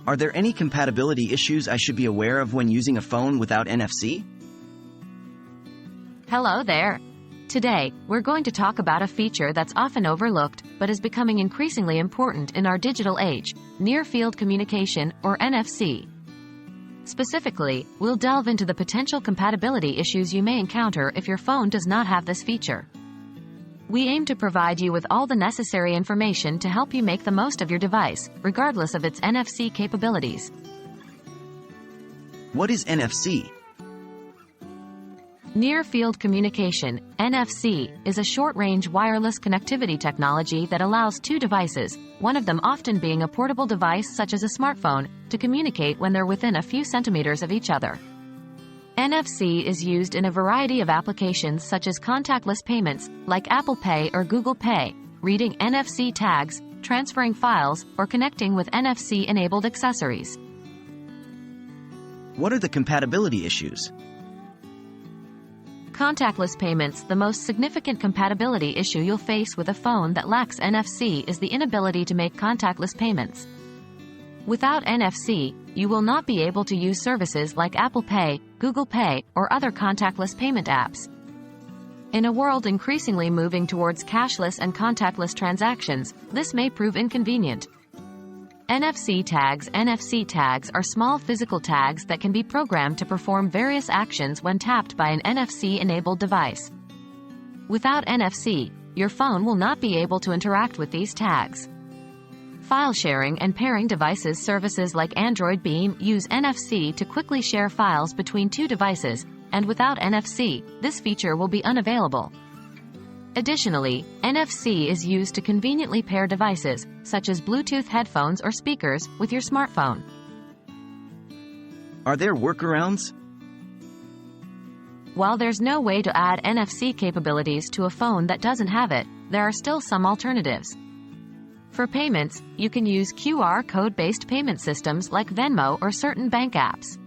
Are there any compatibility issues I should be aware of when using a phone without NFC? Hello there. Today, we're going to talk about a feature that's often overlooked, but is becoming increasingly important in our digital age: near-field communication, or NFC. Specifically, we'll delve into the potential compatibility issues you may encounter if your phone does not have this feature. We aim to provide you with all the necessary information to help you make the most of your device, regardless of its NFC capabilities. What is NFC? Near-field communication, NFC, is a short-range wireless connectivity technology that allows two devices, one of them often being a portable device such as a smartphone, to communicate when they're within a few centimeters of each other. NFC is used in a variety of applications such as contactless payments, like Apple Pay or Google Pay, reading NFC tags, transferring files, or connecting with NFC-enabled accessories. What are the compatibility issues? Contactless payments. The most significant compatibility issue you'll face with a phone that lacks NFC is the inability to make contactless payments. Without NFC, you will not be able to use services like Apple Pay, Google Pay, or other contactless payment apps. In a world increasingly moving towards cashless and contactless transactions, this may prove inconvenient. NFC tags are small physical tags that can be programmed to perform various actions when tapped by an NFC-enabled device. Without NFC, your phone will not be able to interact with these tags. File sharing and pairing devices. Services like Android Beam use NFC to quickly share files between two devices, and without NFC, this feature will be unavailable. Additionally, NFC is used to conveniently pair devices, such as Bluetooth headphones or speakers, with your smartphone. Are there workarounds? While there's no way to add NFC capabilities to a phone that doesn't have it, there are still some alternatives. For payments, you can use QR code-based payment systems like Venmo or certain bank apps.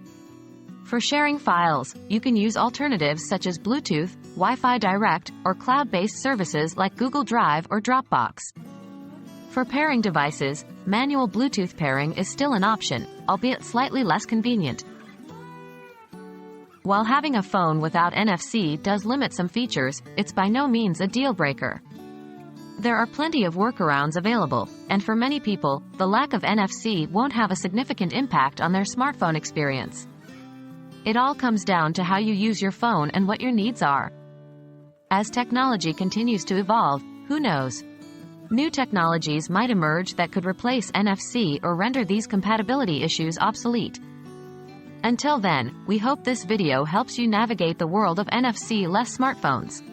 For sharing files, you can use alternatives such as Bluetooth, Wi-Fi Direct, or cloud-based services like Google Drive or Dropbox. For pairing devices, manual Bluetooth pairing is still an option, albeit slightly less convenient. While having a phone without NFC does limit some features, it's by no means a deal-breaker. There are plenty of workarounds available, and for many people, the lack of NFC won't have a significant impact on their smartphone experience. It all comes down to how you use your phone and what your needs are. As technology continues to evolve, who knows? New technologies might emerge that could replace NFC or render these compatibility issues obsolete. Until then, we hope this video helps you navigate the world of NFC-less smartphones.